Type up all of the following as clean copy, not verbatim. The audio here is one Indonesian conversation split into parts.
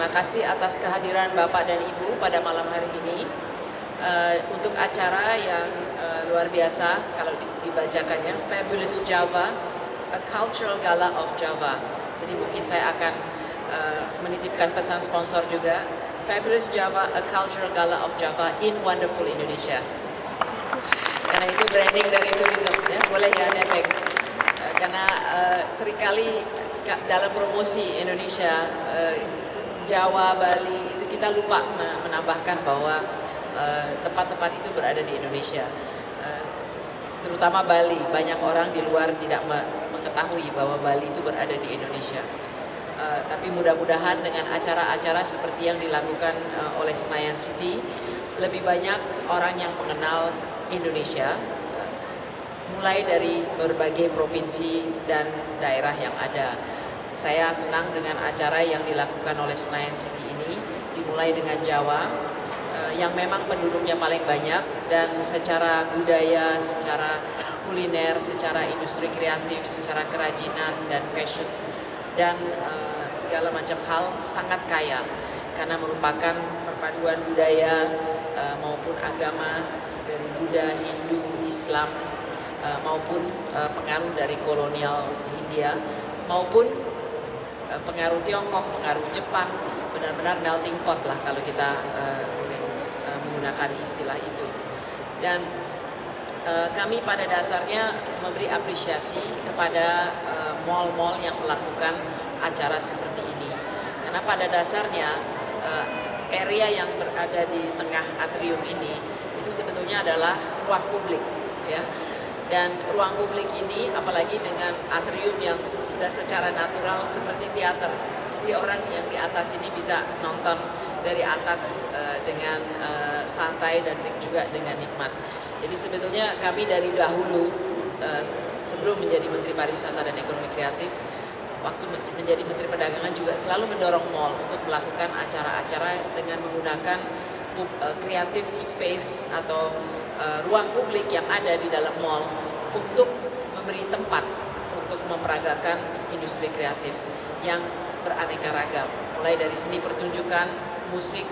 terima kasih atas kehadiran Bapak dan Ibu pada malam hari ini untuk acara yang luar biasa kalau dibacakannya Fabulous Java, A Cultural Gala of Java. Jadi mungkin saya akan menitipkan pesan sponsor juga, Fabulous Java, A Cultural Gala of Java in Wonderful Indonesia. Karena itu branding dari tourism, ya, boleh ya Nepeng. Karena seringkali dalam promosi Indonesia, Jawa, Bali, itu kita lupa menambahkan bahwa tempat-tempat itu berada di Indonesia. Terutama Bali, banyak orang di luar tidak mengetahui bahwa Bali itu berada di Indonesia. Tapi mudah-mudahan dengan acara-acara seperti yang dilakukan oleh Senayan City, lebih banyak orang yang mengenal Indonesia, mulai dari berbagai provinsi dan daerah yang ada. Saya senang dengan acara yang dilakukan oleh Senayan City ini, dimulai dengan Jawa, yang memang penduduknya paling banyak, dan secara budaya, secara kuliner, secara industri kreatif, secara kerajinan dan fashion, dan segala macam hal sangat kaya, karena merupakan perpaduan budaya maupun agama dari Buddha, Hindu, Islam, maupun pengaruh dari kolonial Hindia, maupun pengaruh Tiongkok, pengaruh Jepang, benar-benar melting pot lah kalau kita boleh menggunakan istilah itu. Dan kami pada dasarnya memberi apresiasi kepada mall-mall yang melakukan acara seperti ini. Karena pada dasarnya area yang berada di tengah atrium ini itu sebetulnya adalah ruang publik, ya. Dan ruang publik ini apalagi dengan atrium yang sudah secara natural seperti teater. Jadi orang yang di atas ini bisa nonton dari atas dengan santai dan juga dengan nikmat. Jadi sebetulnya kami dari dahulu sebelum menjadi Menteri Pariwisata dan Ekonomi Kreatif, waktu menjadi Menteri Perdagangan juga selalu mendorong mall untuk melakukan acara-acara dengan menggunakan creative space atau ruang publik yang ada di dalam mall untuk memberi tempat untuk memperagakan industri kreatif yang beraneka ragam, mulai dari seni pertunjukan, musik,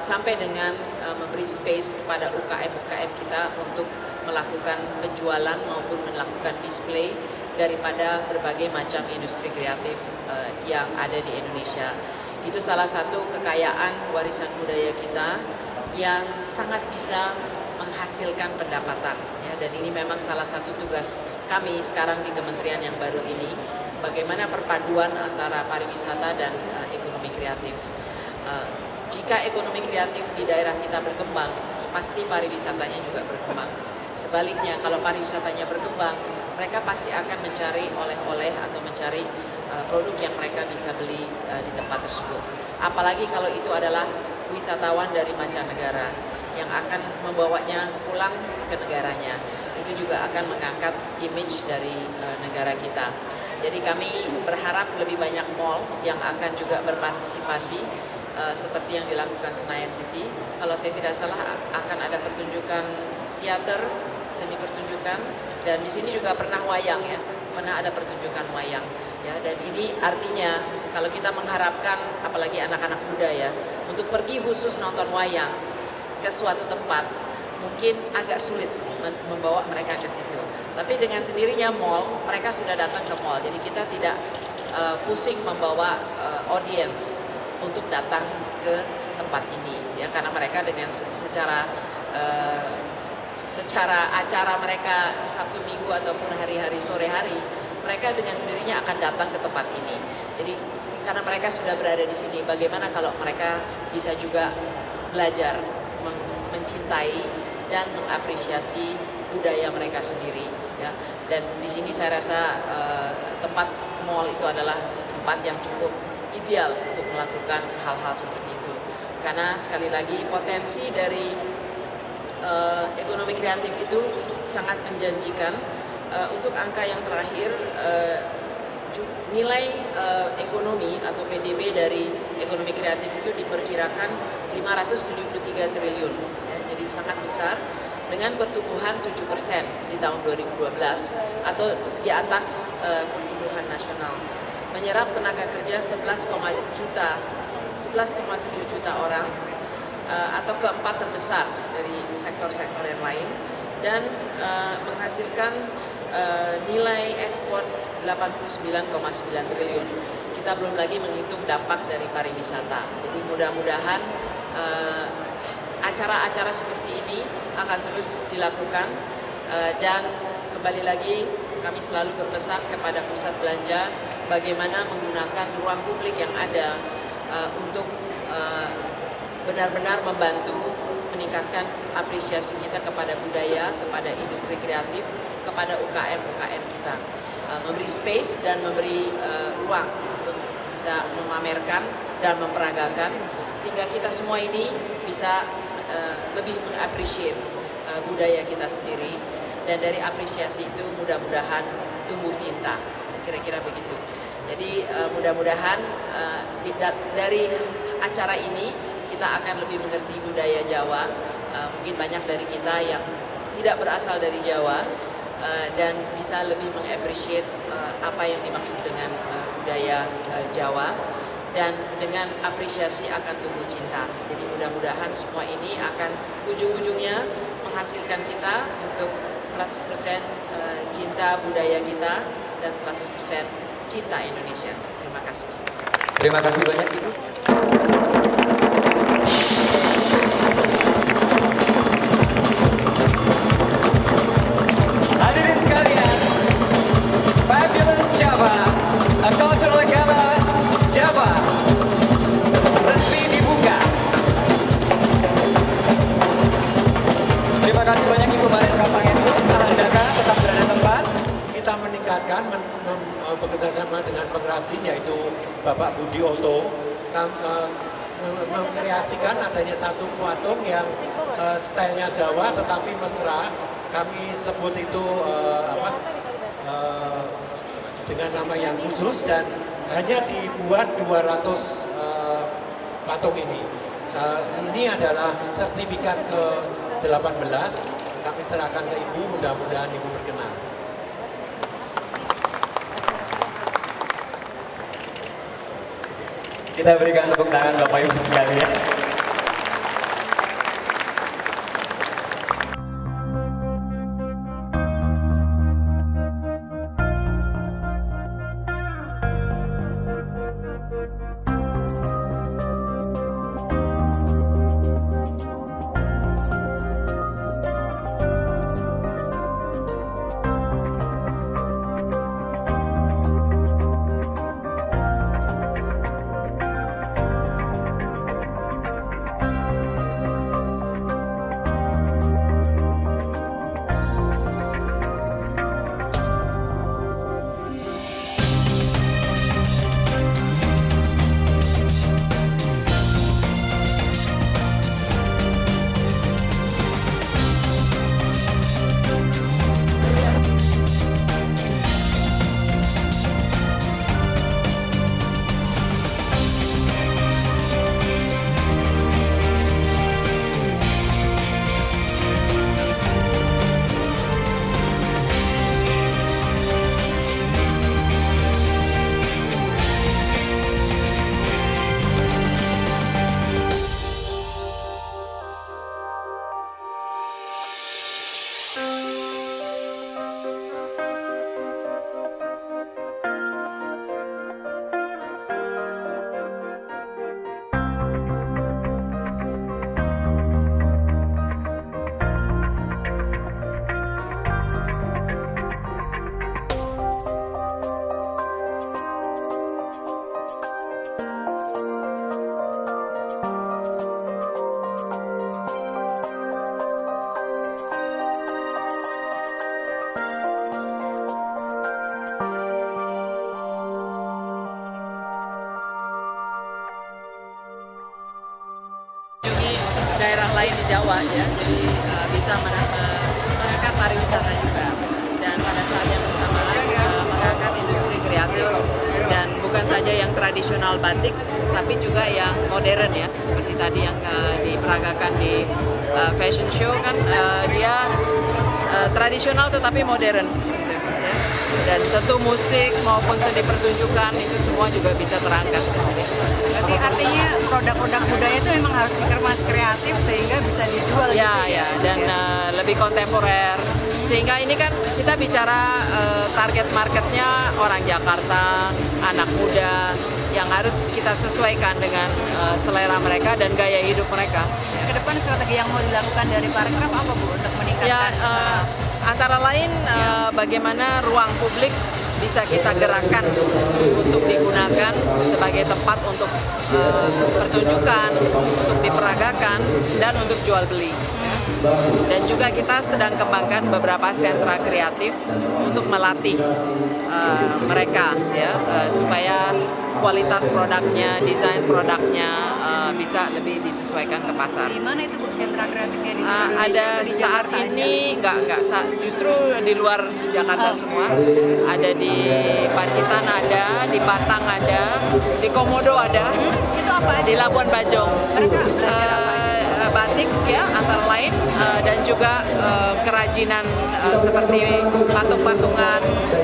sampai dengan memberi space kepada UKM-UKM kita untuk melakukan penjualan maupun melakukan display daripada berbagai macam industri kreatif yang ada di Indonesia. Itu salah satu kekayaan warisan budaya kita yang sangat bisa menghasilkan pendapatan, ya. Dan ini memang salah satu tugas kami sekarang di kementerian yang baru ini, bagaimana perpaduan antara pariwisata dan ekonomi kreatif. Jika ekonomi kreatif di daerah kita berkembang, pasti pariwisatanya juga berkembang. Sebaliknya, kalau pariwisatanya berkembang, mereka pasti akan mencari oleh-oleh atau mencari produk yang mereka bisa beli di tempat tersebut. Apalagi kalau itu adalah wisatawan dari mancanegara yang akan membawanya pulang ke negaranya. Itu juga akan mengangkat image dari negara kita. Jadi kami berharap lebih banyak mall yang akan juga berpartisipasi seperti yang dilakukan Senayan City. Kalau saya tidak salah akan ada pertunjukan teater, seni pertunjukan, dan di sini juga pernah wayang, ya, pernah ada pertunjukan wayang, ya. Dan ini artinya kalau kita mengharapkan apalagi anak-anak muda, ya, untuk pergi khusus nonton wayang ke suatu tempat, mungkin agak sulit membawa mereka ke situ. Tapi dengan sendirinya mall, mereka sudah datang ke mall. Jadi kita tidak pusing membawa audience untuk datang ke tempat ini, ya, karena mereka dengan secara acara mereka Sabtu Minggu ataupun hari-hari sore hari, mereka dengan sendirinya akan datang ke tempat ini. Jadi karena mereka sudah berada di sini, bagaimana kalau mereka bisa juga belajar mencintai dan mengapresiasi budaya mereka sendiri, ya. Dan di sini saya rasa tempat mall itu adalah tempat yang cukup ideal untuk melakukan hal-hal seperti itu. Karena sekali lagi potensi dari ekonomi kreatif itu sangat menjanjikan. Untuk angka yang terakhir, nilai ekonomi atau PDB dari ekonomi kreatif itu diperkirakan 573 triliun, ya, jadi sangat besar dengan pertumbuhan 7% di tahun 2012 atau di atas pertumbuhan nasional, menyerap tenaga kerja 11, juta 11,7 juta orang atau keempat terbesar dari sektor-sektor yang lain, dan menghasilkan nilai ekspor 89,9 triliun. Kita belum lagi menghitung dampak dari pariwisata. Jadi mudah-mudahan acara-acara seperti ini akan terus dilakukan, dan kembali lagi kami selalu berpesan kepada pusat belanja bagaimana menggunakan ruang publik yang ada untuk benar-benar membantu meningkatkan apresiasi kita kepada budaya, kepada industri kreatif, kepada UKM-UKM kita. Memberi space dan memberi ruang untuk bisa memamerkan dan memperagakan, sehingga kita semua ini bisa lebih mengapresiasi budaya kita sendiri, dan dari apresiasi itu mudah-mudahan tumbuh cinta, kira-kira begitu. Jadi mudah-mudahan dari acara ini kita akan lebih mengerti budaya Jawa. Mungkin banyak dari kita yang tidak berasal dari Jawa dan bisa lebih mengapresiasi apa yang dimaksud dengan budaya Jawa, dan dengan apresiasi akan tumbuh cinta. Jadi mudah-mudahan semua ini akan ujung-ujungnya menghasilkan kita untuk 100% cinta budaya kita dan 100% cinta Indonesia. Terima kasih. Terima kasih banyak Ibu. Hadirin sekalian, Fabulous Java, A Cultural Gala Java, resmi dibuka. Terima kasih banyak Ibu Mariska Pangestu, Alandaka, tetap berada tempat. Kita meningkatkan bekerja sama dengan pengrajin yaitu Bapak Budi Oto, mengkreasikan adanya satu patung yang stylenya Jawa tetapi mesra. Kami sebut itu dengan nama yang khusus, dan hanya dibuat 200 patung ini. Ini adalah sertifikat ke-18. Kami serahkan ke Ibu, mudah-mudahan Ibu berkenan. Kita berikan tepuk tangan Bapak Ibu sekalian. Daerah lain di Jawa ya, jadi bisa mengangkat pariwisata juga, dan pada saat yang bersamaan mengangkat industri kreatif, dan bukan saja yang tradisional batik tapi juga yang modern ya, seperti tadi yang diperagakan di fashion show kan, dia tradisional tetapi modern gitu, ya. Dan tentu musik maupun seni pertunjukan itu semua juga bisa terangkat di sini. Berarti artinya produk-produk budaya itu memang harus dikemas kreatif sehingga bisa dijual Ya, gitu ya, dan lebih kontemporer. Sehingga ini kan kita bicara target marketnya orang Jakarta, anak muda, yang harus kita sesuaikan dengan selera mereka dan gaya hidup mereka. Ke depan strategi yang mau dilakukan dari Parekraf apa Bu untuk meningkatkan? Ya, antara lain bagaimana ruang publik bisa kita gerakkan untuk digunakan sebagai tempat untuk pertunjukan, untuk diperagakan, dan untuk jual beli. Dan juga kita sedang kembangkan beberapa sentra kreatif untuk melatih mereka ya supaya kualitas produknya, desain produknya bisa lebih disesuaikan ke pasar. Di mana itu Bu sentra kreatifnya di Ada saat ini justru di luar Jakarta semua. Ada di Pacitan ada, di Batang ada, di Komodo ada, itu apa? di Labuan Bajo. Mereka belajar apa? Batik ya antara lain dan juga kerajinan seperti patung-patungan.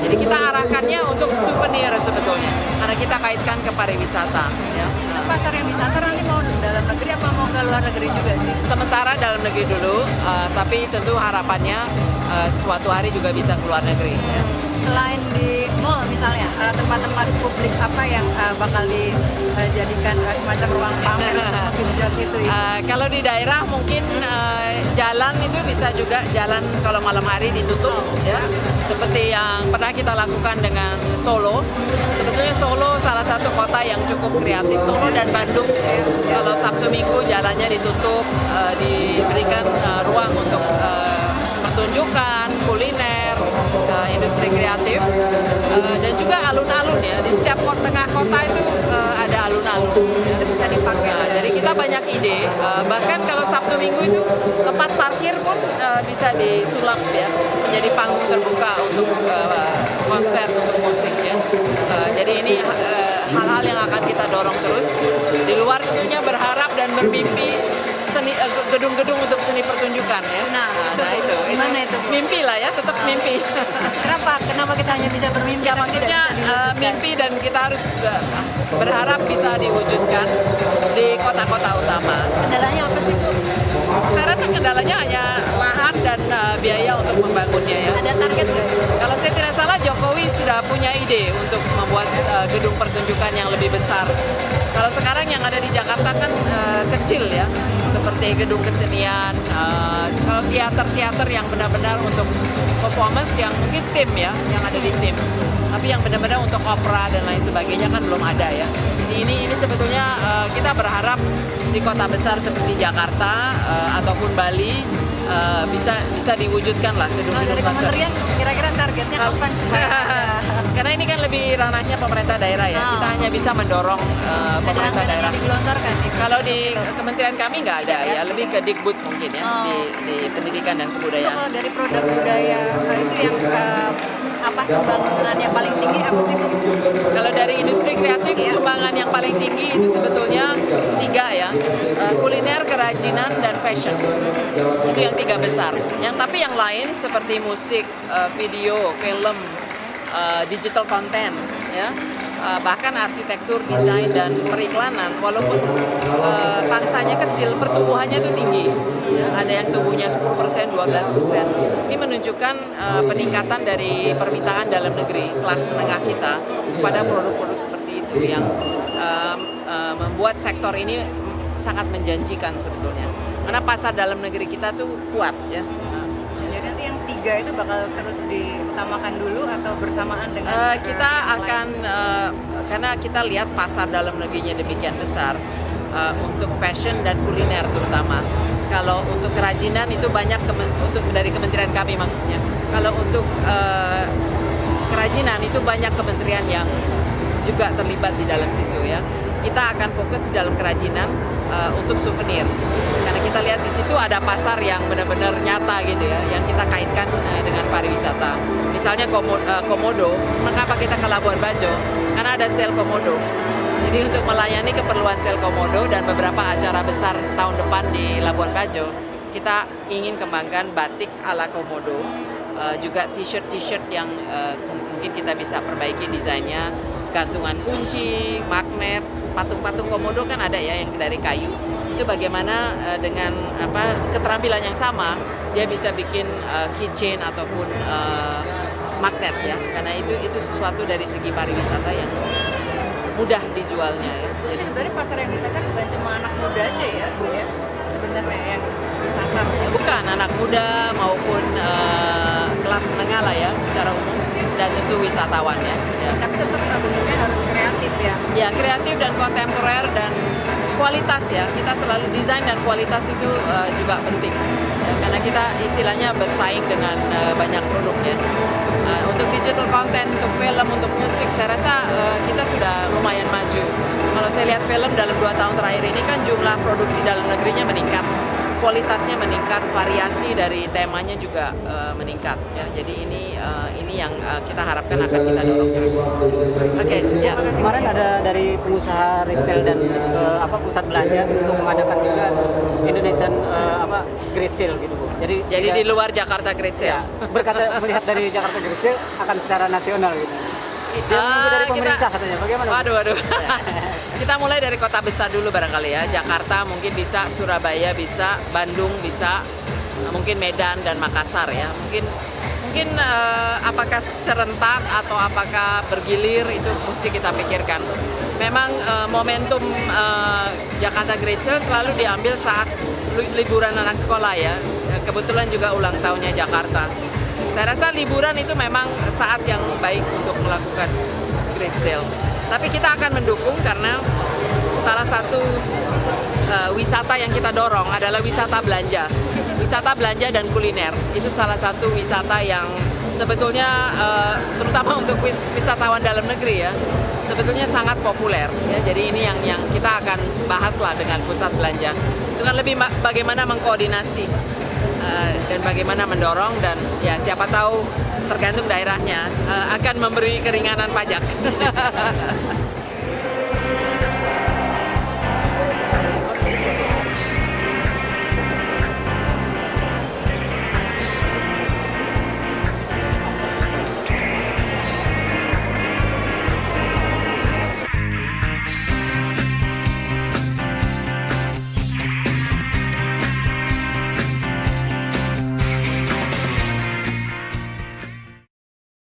Jadi kita arahkannya untuk souvenir sebetulnya karena kita kaitkan ke pariwisata ya. Itu pasar yang disasar nanti mau dalam negeri apa mau ke luar negeri juga sih? Sementara dalam negeri dulu, tapi tentu harapannya suatu hari juga bisa ke luar negeri ya. Selain di mall misalnya, tempat-tempat publik apa yang bakal dijadikan semacam ruang pamer untuk dijual gitu ya? Kalau di daerah mungkin jalan itu bisa juga jalan kalau malam hari ditutup ya, seperti yang pernah kita lakukan dengan Solo. Sebetulnya Solo salah satu kota yang cukup kreatif. Solo dan Bandung kalau Sabtu Minggu jalannya ditutup, diberikan ruang untuk pertunjukan, kuliner, industri kreatif, dan juga alun-alun ya. Di setiap tengah kota itu ada alun-alun. Itu bisa dipakai. Jadi kita banyak ide, bahkan kalau Sabtu Minggu itu tempat parkir pun bisa disulap ya, menjadi panggung terbuka untuk konser, untuk musik ya. Jadi ini hal-hal yang akan kita dorong terus. Di luar tentunya berharap dan bermimpi gedung-gedung untuk seni pertunjukan ya. Nah, itu gimana itu, Bu? Mimpi lah ya, tetap mimpi. Kenapa kita hanya bisa bermimpi? Ya tapi maksudnya tidak bisa diwujudkan? mimpi dan kita harus berharap bisa diwujudkan di kota-kota utama. Kendalanya apa sih Bu? Saya rasa kendalanya hanya lahan dan biaya untuk membangunnya ya. Ada target nggak? Kalau saya tidak salah Jokowi sudah punya ide untuk membuat gedung pertunjukan yang lebih besar. Kalau sekarang yang ada di Jakarta kan kecil ya, seperti gedung kesenian, kalau teater-teater yang benar-benar untuk performance yang mungkin tim ya, yang ada di tim. Tapi yang benar-benar untuk opera dan lain sebagainya kan belum ada ya. Jadi ini sebetulnya kita berharap di kota besar seperti Jakarta ataupun Bali bisa diwujudkan lah gedung-gedung Dari konser. kementerian kira-kira targetnya kapan? Karena ini kan lebih ranahnya pemerintah daerah ya, kita hanya bisa mendorong pemerintah daerah. Digelontorkan. Kalau di kementerian kami nggak ada ya, lebih ke Dikbud mungkin ya, di pendidikan dan kebudayaan. Kalau dari produk budaya itu yang apa sumbangannya paling tinggi apa sih Bu? Kalau dari industri kreatif sumbangan yang paling tinggi itu sebetulnya 3 ya, kuliner, kerajinan, dan fashion. Itu yang 3 besar. Tapi yang lain seperti musik, video, film, digital content, ya, bahkan arsitektur, desain, dan periklanan. Walaupun pangsanya kecil, pertumbuhannya itu tinggi. Ya, ada yang tumbuhnya 10%, 12%. Ini menunjukkan peningkatan dari permintaan dalam negeri, kelas menengah kita, kepada produk-produk seperti itu yang membuat sektor ini sangat menjanjikan sebetulnya. Karena pasar dalam negeri kita tuh kuat ya. Jadi nanti yang 3 itu bakal terus diutamakan dulu atau bersamaan dengan kita akan karena kita lihat pasar dalam negerinya demikian besar untuk fashion dan kuliner terutama. Kalau untuk kerajinan itu banyak untuk dari kementerian kami maksudnya. Kalau untuk kerajinan itu banyak kementerian yang juga terlibat di dalam situ ya. Kita akan fokus di dalam kerajinan untuk souvenir. Karena kita lihat di situ ada pasar yang benar-benar nyata gitu ya, yang kita kaitkan dengan pariwisata. Misalnya Komodo, mengapa kita ke Labuan Bajo? Karena ada sel Komodo. Jadi untuk melayani keperluan sel Komodo dan beberapa acara besar tahun depan di Labuan Bajo, kita ingin kembangkan batik ala Komodo, juga t-shirt yang mungkin kita bisa perbaiki desainnya, gantungan kunci, magnet, patung-patung komodo kan ada ya yang dari kayu. Itu bagaimana dengan keterampilan yang sama dia bisa bikin keychain ataupun magnet ya, karena itu sesuatu dari segi pariwisata yang mudah dijualnya ya. Jadi sebenarnya pasar yang disasar bukan cuma anak muda aja ya Bu ya, sebenarnya yang disasar. Bukan anak muda maupun kelas menengah lah ya secara umum, dan tentu wisatawan ya. Tapi tetap bentuknya harus kreatif ya. Ya, kreatif dan kontemporer dan kualitas ya. Kita selalu desain dan kualitas itu juga penting. Ya, karena kita istilahnya bersaing dengan banyak produk ya. Untuk digital content, untuk film, untuk musik, saya rasa kita sudah lumayan maju. Kalau saya lihat film dalam 2 tahun terakhir ini kan jumlah produksi dalam negerinya meningkat, kualitasnya meningkat, variasi dari temanya juga meningkat. Ya, jadi ini yang kita harapkan akan kita dorong terus. Oke, ya. Kemarin ada dari pengusaha retail dan pusat belanja untuk mengadakan juga Indonesian Great Sale gitu Bu. Jadi di luar Jakarta Great Sale. Ya, berkata melihat dari Jakarta Great Sale akan secara nasional gitu. Dia menunggu dari pemerintah katanya. Bagaimana? Waduh. Kita mulai dari kota besar dulu barangkali ya. Jakarta mungkin bisa, Surabaya bisa, Bandung bisa, mungkin Medan dan Makassar ya. Mungkin apakah serentak atau apakah bergilir itu mesti kita pikirkan. Memang momentum Jakarta Great Sale selalu diambil saat liburan anak sekolah ya. Kebetulan juga ulang tahunnya Jakarta. Saya rasa liburan itu memang saat yang baik untuk melakukan Great Sale. Tapi kita akan mendukung karena salah satu wisata yang kita dorong adalah wisata belanja. Wisata belanja dan kuliner. Itu salah satu wisata yang sebetulnya terutama untuk wisatawan dalam negeri ya, sebetulnya sangat populer ya. Jadi ini yang kita akan bahas lah dengan pusat belanja. Itu kan lebih bagaimana mengkoordinasi dan bagaimana mendorong, dan ya siapa tahu tergantung daerahnya akan memberi keringanan pajak.